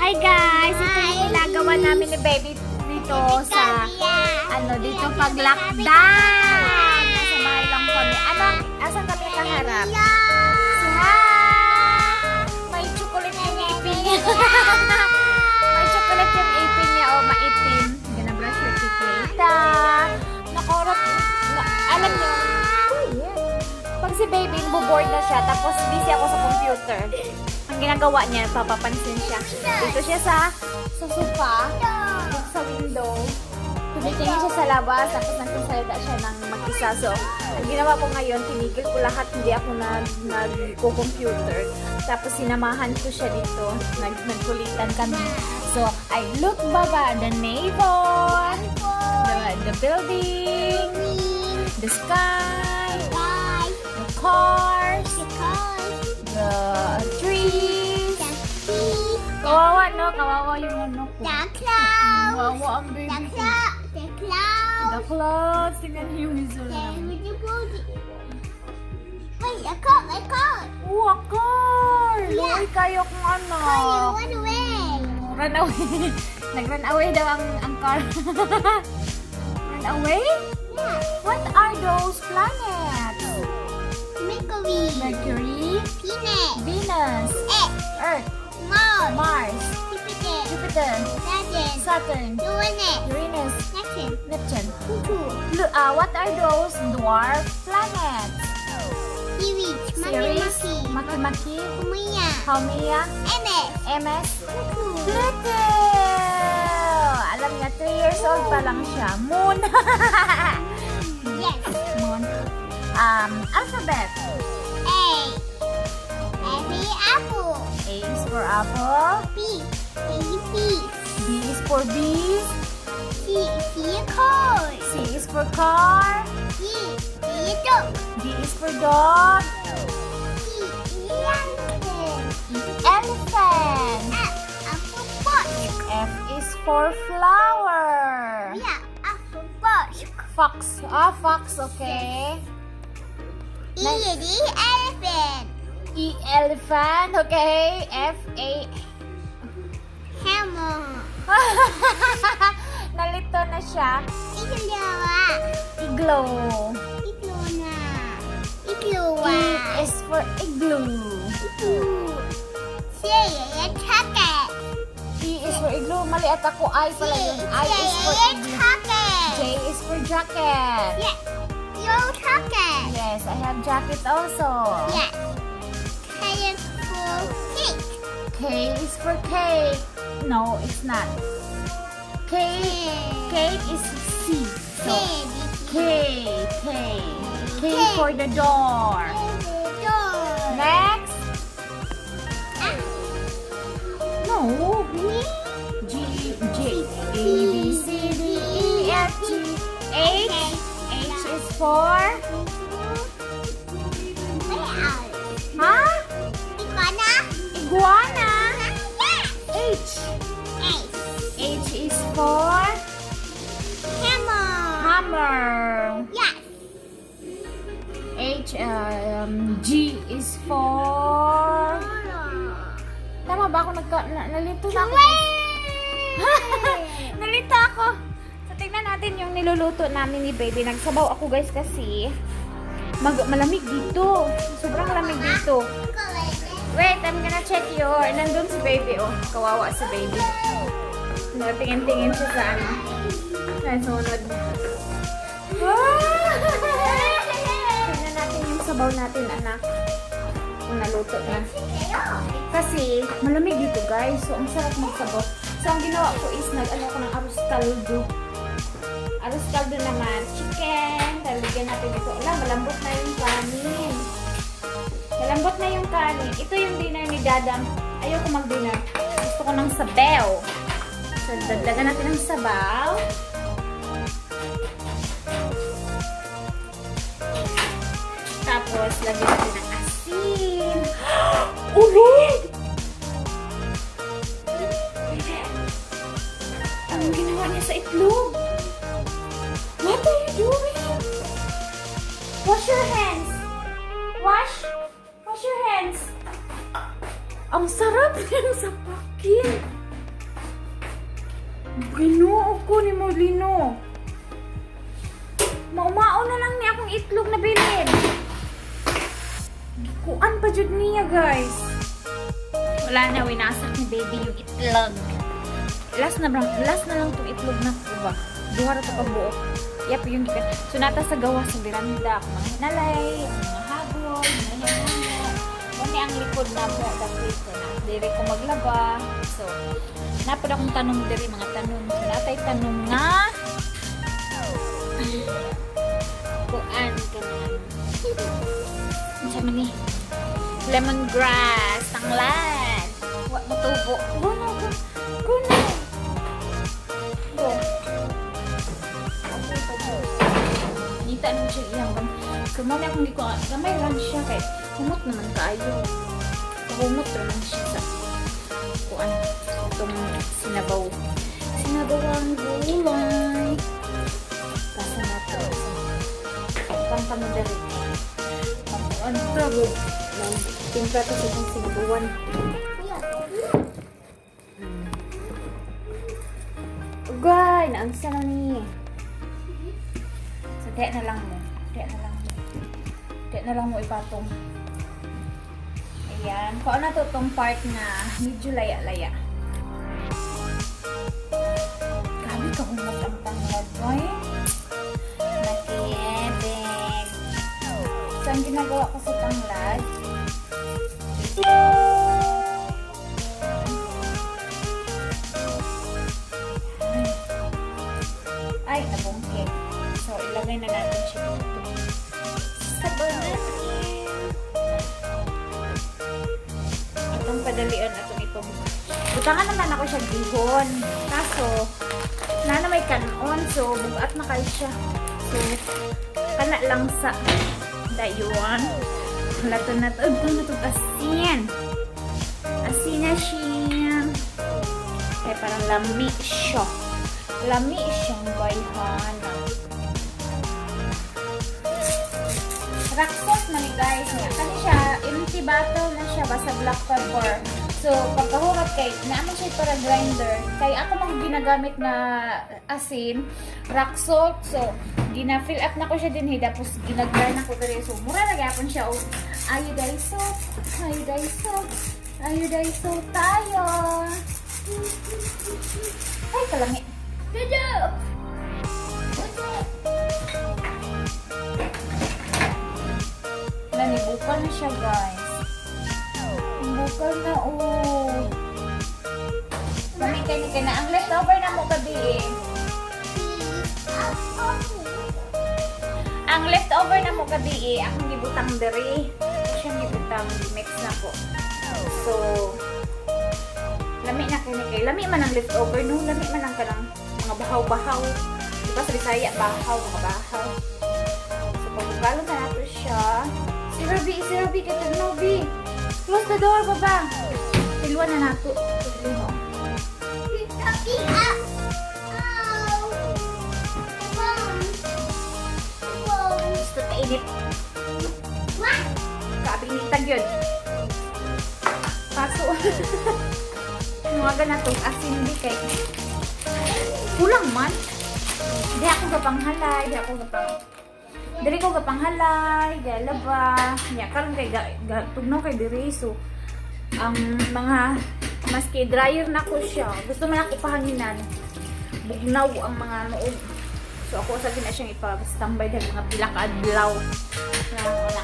Hi guys! Ito yung ginagawa namin ni baby dito sa dito pag lockdown. Nasa bahay lang kami. Asan kami kaharap? So, hi! May chocolate yung ipin niya. May chocolate yung ipin niya. O, maitim. Gonna brush your teeth later. Nakorap. Alam niyo, pag si baby, bored na siya, tapos busy ako sa computer. Ang ginagawa niya, papapansin siya. Dito siya sa sofa, dito sa window. Tumitingin siya sa labas, tapos nagsasalita siya ng mag-isa. So, ang ginawa ko ngayon, tinigil ko lahat, hindi ako nag-computer. Tapos sinamahan ko siya dito, nagkulitan kami. So, I look baba, the neighbor, the building, the sky, the cars, the trees. Kawawa, no? Kawawa yung ano ko. Kawawa ang baby ko. The clouds. Tingnan niyo yung Missoula. Wait, a car. Oh, a car! Luoy kayo kung ano. Run away. Run away. Nag-run away daw ang car. Run away? Yeah. What are those planets? Mercury. Mercury, Venus. Venus, Earth, Mars. Mars, Jupiter. Jupiter, Saturn. Saturn, Uranus. Uranus, Neptune. Neptune. Pluto. What are those dwarf planets? Ceres. Ceres, Makemake, Haumea. Haumea, MS. MS, Pluto. Pluto! Alam niya, 3 years old pa lang siya. Moon. Yes. Moon. Alphabet. A. Every apple. A is for apple. B. Bees. B is for bees. C. Car. C is for car. D. Dog. D is for dog. E. Elephant. Elephant. F. Fox. F is for flower. Yeah. Fox. Fox. Fox, okay. E. Elephant. E, elephant, okay. F, A. Hammer. Nalito na siya. Iglowa. Igloo. Iglona. E Iglowa. is for igloo. C. Chocolate. E is for igloo. Mali at ako. I pala yun. I is for igloo. J is for jacket. Yeah. Your chocolate. Yes, I have jacket also. Yeah. K is for cake. K is for cake. No, it's not. Cake is C. So, K for the door. Next. No. G, A, B, C, D, E, F, G, H. H is for, huh? Iguana. H. H is for hammer. H, G is for, tama ba ako nalito na ako? Nalito ako. So, tingnan natin yung niluluto namin ni baby. Nagsabaw ako guys kasi malamig dito. Sobrang lamig dito. Wait, I'm gonna check your... Nandun si baby, oh. Kawawa si baby. Tingin-tingin siya sa ano. Ay, sunod niya. Tingnan natin yung sabaw natin, anak. Kung naluto na. Kasi, malamig dito, guys. So, ang sarap magsabaw. So, ang ginawa ko is, nag-ano ko ng arroz caldo. Arroz caldo naman. Chicken. Talagyan natin ito. Malambot na yung kanin. Malambot na yung kanin. Ito yung dinner ni Dadam. Ayoko mag-dinner. Gusto ko ng sabaw. So, dagdagan natin ng sabaw. Tapos, lagyan natin ng asin. Ulit! Anong ginawa niya sa itlog? What are you doing? Wash your hands. Wash your hands. Ang sarap yan sa pakin. Ginoo ko ni Molino. Maumao na lang niya akong itlog na bilin. Gikuan pa jud niya, guys. Wala na, winasak ni baby yung itlog. Last na lang itong itlog na ko ba? Duha ra to ka buok. Yap, yung gikan. So, nata sa gawa sa beranda. Ang mga hinalay, ang mga habol, ang mga hinalay. Kani ang likod na mo, dapit ko na. Diri ko maglaba. So, napad akong tanong diri, mga tanong. So, natay tanong nga. Kuan ka na. Ano siya man ni? Lemongrass, tanglan. Wa matubo. Guna. Go. Nita naman siya iyang gan. Kumali akong di ko, gamay lang siya kay humot naman kaayo. Humot naman siya sa kuan. Itong sinabaw. Sinabawang gulay. Kasi na to. Pampamidari. Pampuan trago. Timpla to sa itong sinabawan. Ugay! Naansa na ni. So, tiyak na lang mo. Tiyak na lang mo ipatong. Ayan. Kung ano to itong part na medyo laya-laya. Grabe ka humot ang tanglad, boy. Nakiyebeg. So, ang ginagawa ko sa tanglad, ay, nabungkit. So, ilagay na natin siya dito. Sabanan. Itong padalian atong itong. Butangan naman ako siya gihon. Kaso, na may kanon. So, bugat na kayo siya. So, kana lang sa dayuan. Lato na to. Ito na itong asin. Asin na siya. Kaya parang lami siya. Lami siyang bayhana. Rock salt man ni guys. Kani siya, empty bottle na siya. Basta black pepper. So, pagkahurap kay, naman siya para grinder. Kaya ako mang ginagamit na asin, rock salt. So, gina-fill up na ko siya din. Tapos, ginagrind na ko dali. So, mura na gapon siya. Oh, iodized salt. Iodized salt tayo. Ay, kalangi. Good job! Nanibukal na siya, guys. Bukal na, oh. Kami kayo na. Ang leftover na mo gabi, eh. Ang leftover na mo gabi, eh. Akong gibutang dere. Siyang gibutang mix na po. So, lami na kayo. Lami man ang leftover, no? Lami man ang kanang mga bahaw-bahaw. Diba sa Bisaya, bahaw, mga bahaw. So, pagkalo na nato siya. Si Ruby, katag Ruby. Close the door, baba. Tiluan na nato. Tiluan. Gusto kainit. Kaabinitag yun. Paso. Nuwaga na itong asin di kay kulang man. Di ako gapanghalay. Diri ko gapanghalay. Galaba. Nya karon kay tugnaw kay diri. So, ang mga maski dryer na ko siya. Gusto man ako pahanginan. Bugnaw ang mga nood. So, ako sa na siyang ipastambay dahil mga pila ka adlaw. Wala.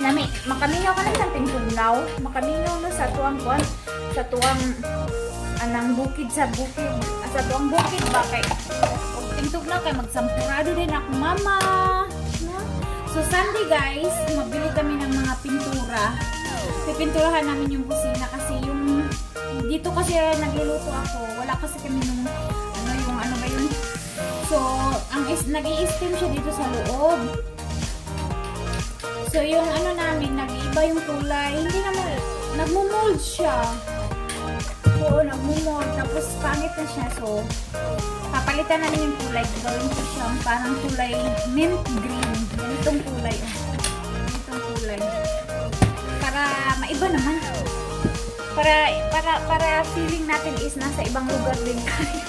Nami, makaminaw ka na sa tingtugnaw. Makaminaw na sa tuwang kuan. Sa tuwang anang bukid sa bukid. Sa tuwang bukid ba kay tingtugnaw kay magsampurado din ako mama. No? So Sunday guys, mabili kami ng mga pintura. Pipinturahan namin yung kusina kasi yung dito kasi nagluluto ako. Wala kasi kami nung ano ba yun. So, nag-i-steam siya dito sa loob. So, yung ano namin, nag-iiba yung kulay. Hindi naman, nagmumold siya. Oo, nagmumold. Tapos, pangit na siya. So, papalitan namin yung kulay. Gawin ko siya parang kulay mint green. Ganitong kulay. Ganitong kulay. Para maiba naman. Para feeling natin is nasa ibang lugar din tayo.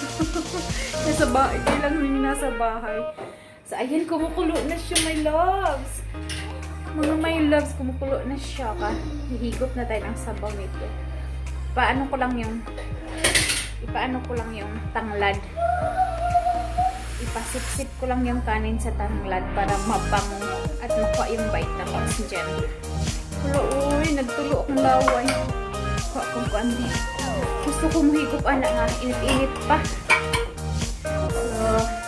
Nasa bahay. Kailan rin nasa bahay. So, ayan, kumukulo na siya, my loves. Mga my loves, kumukulo na siya. Hihigop na tayo ng sabaw nito. Ipaano ko lang yung tanglad. Ipasip-sip ko lang yung kanin sa tanglad para mabango at makuha yung vitamins dyan. Wala, uy, nagtulo akong laway. Kuha kong kuandi. Gusto ko mahigop, anak nga. Init-init pa. So,